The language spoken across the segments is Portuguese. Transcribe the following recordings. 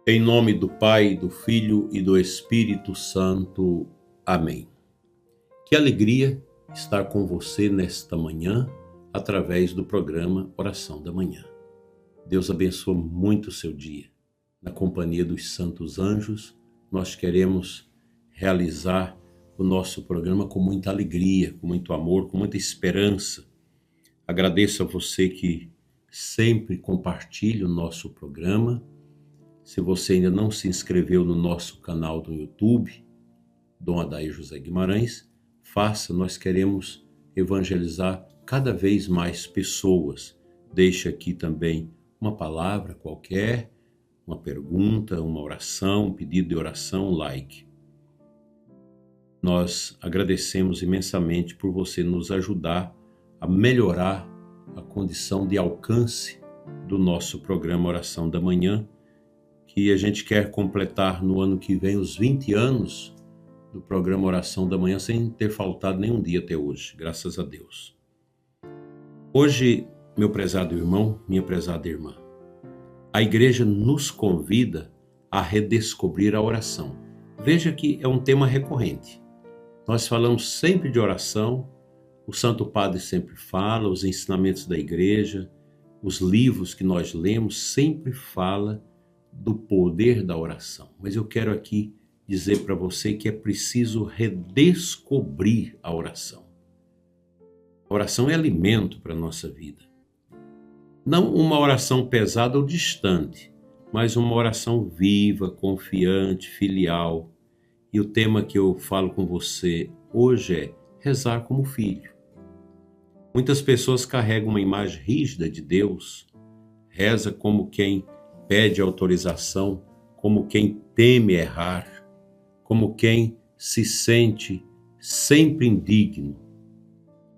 Em nome do Pai, do Filho e do Espírito Santo. Amém. Que alegria estar com você nesta manhã, através do programa Oração da Manhã. Deus abençoe muito o seu dia. Na companhia dos santos anjos, nós queremos realizar o nosso programa com muita alegria, com muito amor, com muita esperança. Agradeço a você que sempre compartilha o nosso programa. Se você ainda não se inscreveu no nosso canal do YouTube, Dom Adair José Guimarães, faça, nós queremos evangelizar cada vez mais pessoas. Deixe aqui também uma palavra qualquer, uma pergunta, uma oração, um pedido de oração, um like. Nós agradecemos imensamente por você nos ajudar a melhorar a condição de alcance do nosso programa Oração da Manhã, que a gente quer completar no ano que vem os 20 anos do programa Oração da Manhã, sem ter faltado nenhum dia até hoje, graças a Deus. Hoje, meu prezado irmão, minha prezada irmã, a igreja nos convida a redescobrir a oração. Veja que é um tema recorrente. Nós falamos sempre de oração, o Santo Padre sempre fala, os ensinamentos da igreja, os livros que nós lemos sempre falam do poder da oração. Mas eu quero aqui dizer para você que é preciso redescobrir a oração. A oração é alimento para a nossa vida. Não uma oração pesada ou distante, mas uma oração viva, confiante, filial. E o tema que eu falo com você hoje é rezar como filho. Muitas pessoas carregam uma imagem rígida de Deus, reza como quem pede autorização, como quem teme errar, como quem se sente sempre indigno.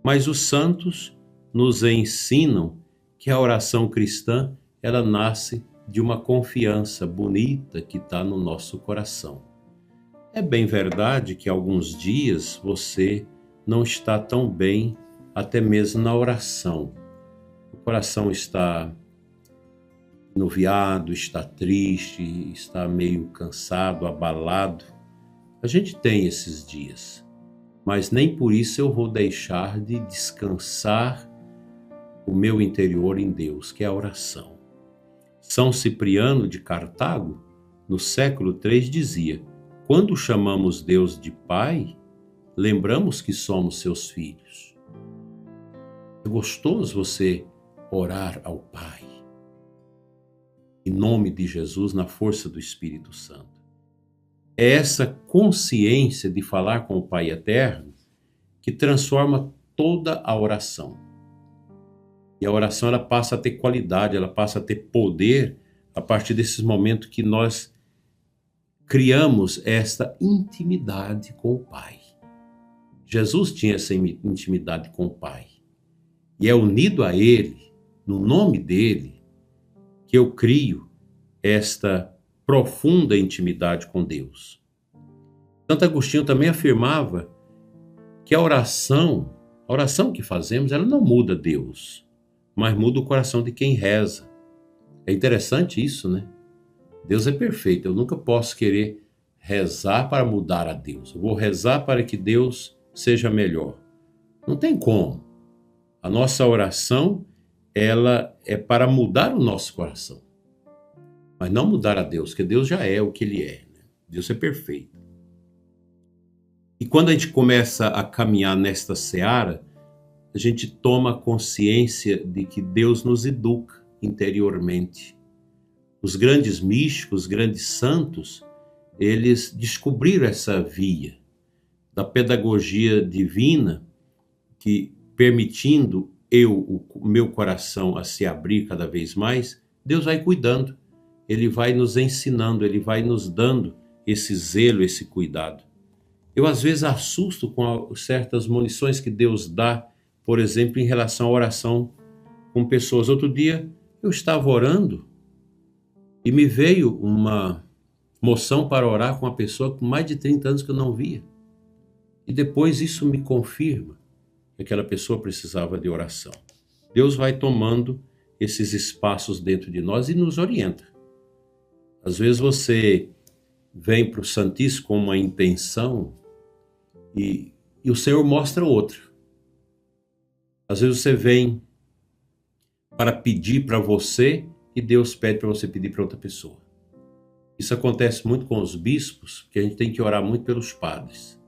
Mas os santos nos ensinam que a oração cristã, ela nasce de uma confiança bonita que está no nosso coração. É bem verdade que alguns dias você não está tão bem, até mesmo na oração. O coração está anuviado, está triste, está meio cansado, abalado. A gente tem esses dias, mas nem por isso eu vou deixar de descansar o meu interior em Deus, que é a oração. São Cipriano de Cartago, no século III, dizia: quando chamamos Deus de Pai, lembramos que somos seus filhos. É gostoso você orar ao Pai, em nome de Jesus, na força do Espírito Santo. É essa consciência de falar com o Pai Eterno que transforma toda a oração. E a oração, ela passa a ter qualidade, ela passa a ter poder a partir desses momentos que nós criamos esta intimidade com o Pai. Jesus tinha essa intimidade com o Pai. E é unido a Ele, no nome dEle, que eu crio esta profunda intimidade com Deus. Santo Agostinho também afirmava que a oração que fazemos, ela não muda Deus, mas muda o coração de quem reza. É interessante isso, né? Deus é perfeito, eu nunca posso querer rezar para mudar a Deus. Eu vou rezar para que Deus seja melhor. Não tem como. A nossa oração, ela é para mudar o nosso coração, mas não mudar a Deus, porque Deus já é o que Ele é, né? Deus é perfeito. E quando a gente começa a caminhar nesta seara, a gente toma consciência de que Deus nos educa interiormente. Os grandes místicos, os grandes santos, eles descobriram essa via da pedagogia divina, que permitindo o meu coração a se abrir cada vez mais, Deus vai cuidando, Ele vai nos ensinando, Ele vai nos dando esse zelo, esse cuidado. Eu às vezes assusto com certas munições que Deus dá, por exemplo, em relação à oração com pessoas. Outro dia eu estava orando e me veio uma moção para orar com uma pessoa com mais de 30 anos que eu não via. E depois isso me confirma que aquela pessoa precisava de oração. Deus vai tomando esses espaços dentro de nós e nos orienta. Às vezes você vem para o Santíssimo com uma intenção e o Senhor mostra outra. Às vezes você vem para pedir para você e Deus pede para você pedir para outra pessoa. Isso acontece muito com os bispos, porque a gente tem que orar muito pelos padres.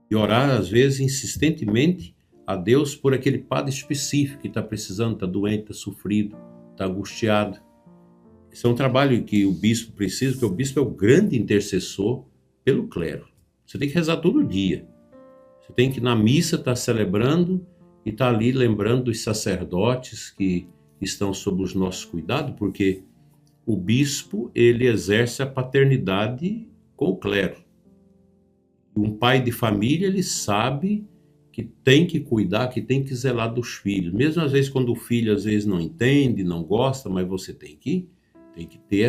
E orar, às vezes, insistentemente a Deus por aquele padre específico que está precisando, está doente, está sofrido, está angustiado. Esse é um trabalho que o bispo precisa, porque o bispo é o grande intercessor pelo clero. Você tem que rezar todo dia. Você tem que, na missa, estar celebrando e estar ali lembrando dos sacerdotes que estão sob os nossos cuidados, porque o bispo, ele exerce a paternidade com o clero. Um pai de família, ele sabe que tem que cuidar, que tem que zelar dos filhos. Mesmo às vezes quando o filho às vezes não entende, não gosta, mas você tem que ter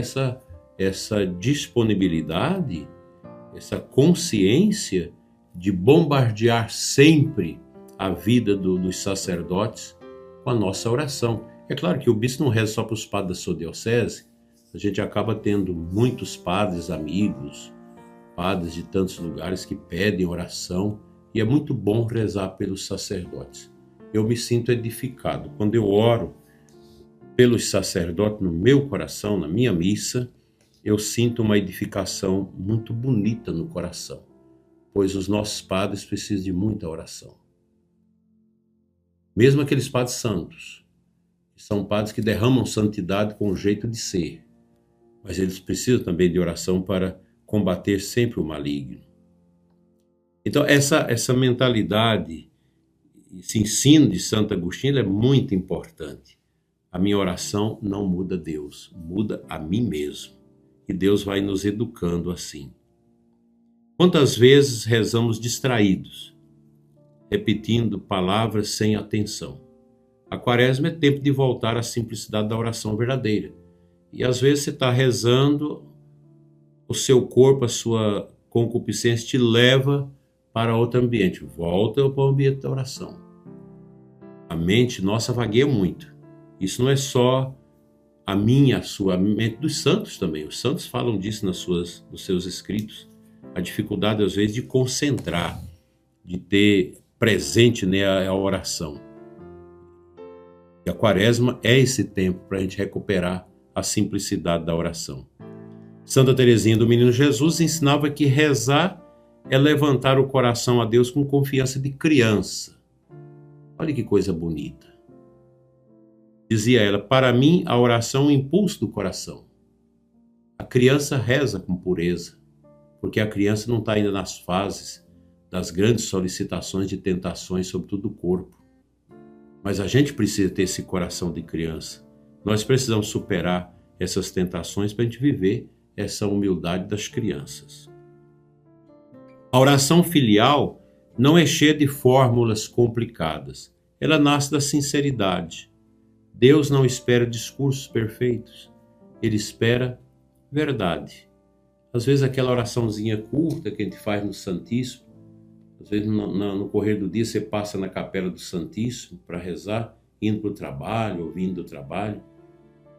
essa disponibilidade, essa consciência de bombardear sempre a vida dos sacerdotes com a nossa oração. É claro que o bispo não reza só para os padres da sua diocese, a gente acaba tendo muitos padres amigos, padres de tantos lugares que pedem oração, e é muito bom rezar pelos sacerdotes. Eu me sinto edificado. Quando eu oro pelos sacerdotes no meu coração, na minha missa, eu sinto uma edificação muito bonita no coração, pois os nossos padres precisam de muita oração. Mesmo aqueles padres santos, que são padres que derramam santidade com o jeito de ser, mas eles precisam também de oração para combater sempre o maligno. Então, essa mentalidade, esse ensino de Santo Agostinho é muito importante. A minha oração não muda Deus, muda a mim mesmo. E Deus vai nos educando assim. Quantas vezes rezamos distraídos, repetindo palavras sem atenção? A Quaresma é tempo de voltar à simplicidade da oração verdadeira. E às vezes você está rezando, o seu corpo, a sua concupiscência te leva para outro ambiente. Volta para o ambiente da oração. A mente nossa vagueia muito. Isso não é só a minha, a sua, a mente dos santos também. Os santos falam disso nos seus escritos. A dificuldade, às vezes, de concentrar, de ter presente, né, a oração. E a Quaresma é esse tempo para a gente recuperar a simplicidade da oração. Santa Teresinha do Menino Jesus ensinava que rezar é levantar o coração a Deus com confiança de criança. Olha que coisa bonita. Dizia ela, para mim a oração é um impulso do coração. A criança reza com pureza, porque a criança não está ainda nas fases das grandes solicitações de tentações sobre todo o corpo. Mas a gente precisa ter esse coração de criança. Nós precisamos superar essas tentações para a gente viver essa humildade das crianças. A oração filial não é cheia de fórmulas complicadas. Ela nasce da sinceridade. Deus não espera discursos perfeitos. Ele espera verdade. Às vezes aquela oraçãozinha curta que a gente faz no Santíssimo, às vezes no correr do dia você passa na capela do Santíssimo para rezar, indo para o trabalho ou vindo do trabalho.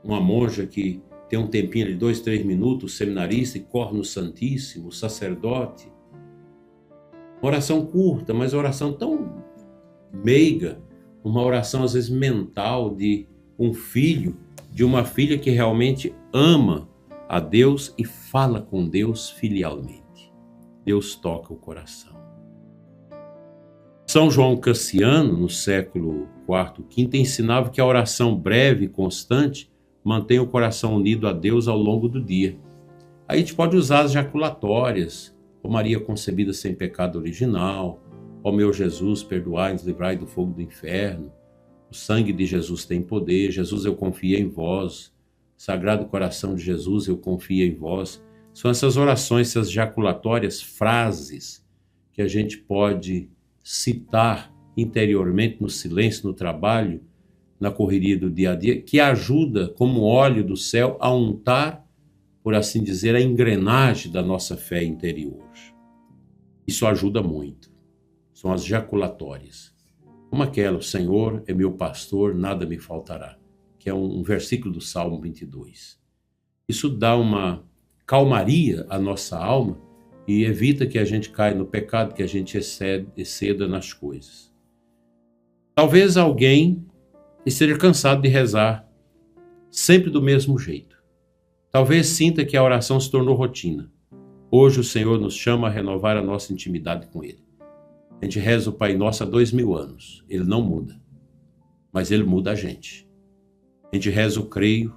Uma monja que tem um tempinho de 2, 3 minutos, o seminarista, e corre no Santíssimo, o sacerdote. Uma oração curta, mas uma oração tão meiga, uma oração às vezes mental de um filho, de uma filha que realmente ama a Deus e fala com Deus filialmente. Deus toca o coração. São João Cassiano, no século IV, V, ensinava que a oração breve e constante mantém o coração unido a Deus ao longo do dia. Aí a gente pode usar as jaculatórias, ó Maria concebida sem pecado original, ó meu Jesus, perdoai-nos, livrai do fogo do inferno, o sangue de Jesus tem poder, Jesus, eu confio em vós, Sagrado Coração de Jesus, eu confio em vós. São essas orações, essas jaculatórias, frases que a gente pode citar interiormente no silêncio, no trabalho, na correria do dia a dia, que ajuda como óleo do céu a untar, por assim dizer, a engrenagem da nossa fé interior. Isso ajuda muito. São as jaculatórias. Como aquela, o Senhor é meu pastor, nada me faltará, que é um versículo do Salmo 22. Isso dá uma calmaria à nossa alma e evita que a gente caia no pecado, que a gente exceda nas coisas. Talvez alguém esteja cansado de rezar sempre do mesmo jeito. Talvez sinta que a oração se tornou rotina. Hoje o Senhor nos chama a renovar a nossa intimidade com Ele. A gente reza o Pai Nosso há 2000 anos. Ele não muda, mas Ele muda a gente. A gente reza o creio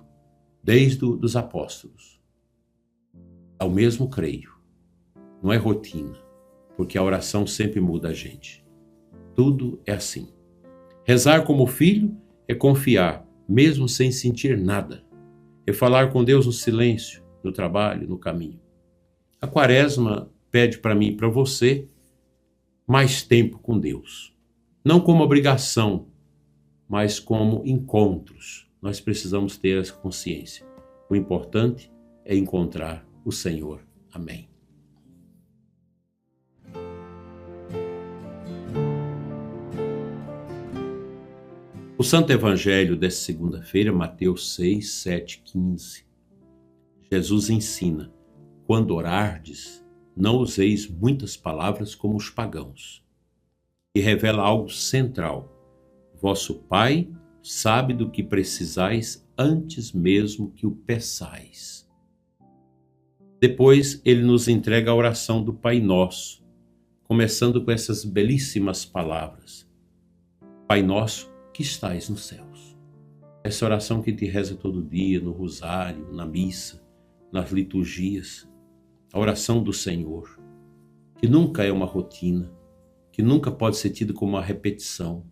desde os apóstolos. É o mesmo creio. Não é rotina, porque a oração sempre muda a gente. Tudo é assim. Rezar como filho é confiar, mesmo sem sentir nada. É falar com Deus no silêncio, no trabalho, no caminho. A Quaresma pede para mim e para você mais tempo com Deus. Não como obrigação, mas como encontros. Nós precisamos ter essa consciência. O importante é encontrar o Senhor. Amém. O Santo Evangelho desta segunda-feira, Mateus 6, 7, 15. Jesus ensina: quando orardes, não useis muitas palavras como os pagãos. E revela algo central. Vosso Pai sabe do que precisais antes mesmo que o peçais. Depois, ele nos entrega a oração do Pai Nosso, começando com essas belíssimas palavras. Pai Nosso, que estais nos céus. Essa oração que te reza todo dia, no rosário, na missa, nas liturgias. A oração do Senhor, que nunca é uma rotina, que nunca pode ser tida como uma repetição.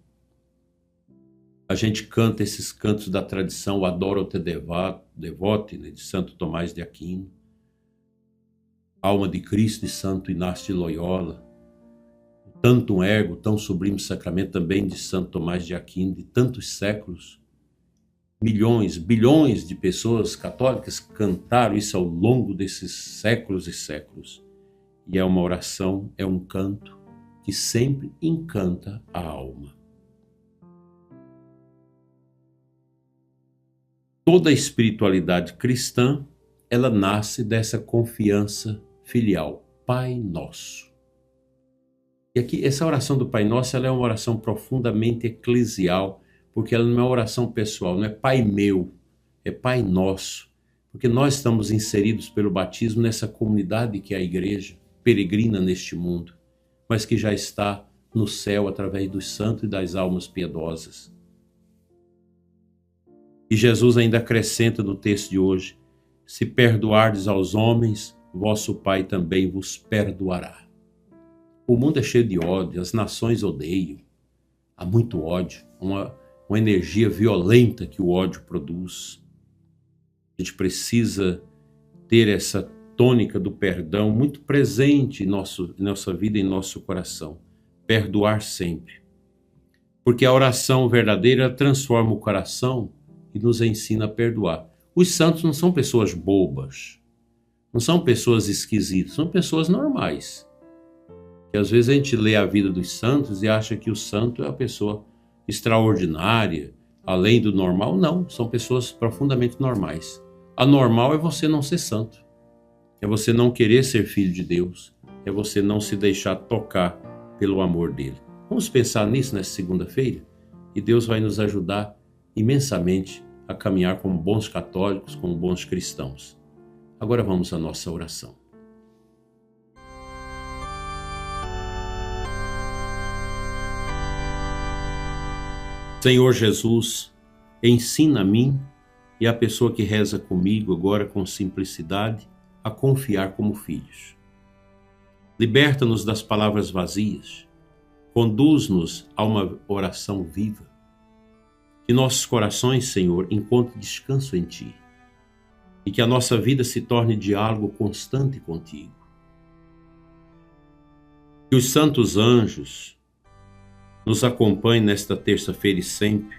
A gente canta esses cantos da tradição, o Adoro te devote, de Santo Tomás de Aquino, Alma de Cristo de Santo Inácio de Loyola, Tantum Ergo, tão sublime sacramento também de Santo Tomás de Aquino, de tantos séculos. Milhões, bilhões de pessoas católicas cantaram isso ao longo desses séculos e séculos. E é uma oração, é um canto que sempre encanta a alma. Toda a espiritualidade cristã, ela nasce dessa confiança filial, Pai Nosso. E aqui, essa oração do Pai Nosso, ela é uma oração profundamente eclesial, porque ela não é uma oração pessoal, não é Pai meu, é Pai Nosso, porque nós estamos inseridos pelo batismo nessa comunidade que é a igreja, peregrina neste mundo, mas que já está no céu através dos santos e das almas piedosas. E Jesus ainda acrescenta no texto de hoje: se perdoardes aos homens, vosso Pai também vos perdoará. O mundo é cheio de ódio, as nações odeiam, há muito ódio, uma energia violenta que o ódio produz. A gente precisa ter essa tônica do perdão muito presente em nossa vida e em nosso coração. Perdoar sempre. Porque a oração verdadeira transforma o coração e nos ensina a perdoar. Os santos não são pessoas bobas, não são pessoas esquisitas, são pessoas normais. Que às vezes a gente lê a vida dos santos e acha que o santo é a pessoa extraordinária, além do normal. Não, são pessoas profundamente normais. Anormal é você não ser santo, é você não querer ser filho de Deus, é você não se deixar tocar pelo amor dele. Vamos pensar nisso nessa segunda-feira e Deus vai nos ajudar imensamente a caminhar como bons católicos, como bons cristãos. Agora vamos à nossa oração. Senhor Jesus, ensina a mim e a pessoa que reza comigo agora com simplicidade a confiar como filhos. Liberta-nos das palavras vazias, conduz-nos a uma oração viva. Que nossos corações, Senhor, encontrem descanso em Ti e que a nossa vida se torne diálogo constante contigo. Que os santos anjos nos acompanhe nesta terça-feira e sempre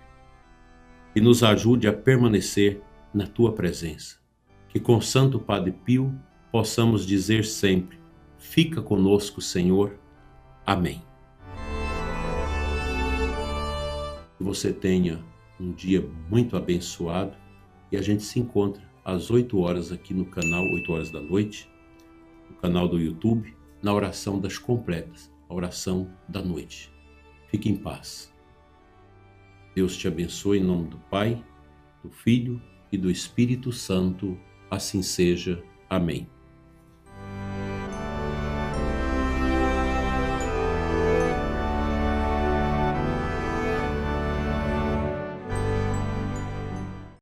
e nos ajude a permanecer na Tua presença. Que com Santo Padre Pio possamos dizer sempre: fica conosco, Senhor. Amém. Que você tenha um dia muito abençoado e a gente se encontra às 8 horas aqui no canal, 8 horas da noite, no canal do YouTube, na oração das completas, a oração da noite. Fique em paz. Deus te abençoe em nome do Pai, do Filho e do Espírito Santo. Assim seja. Amém.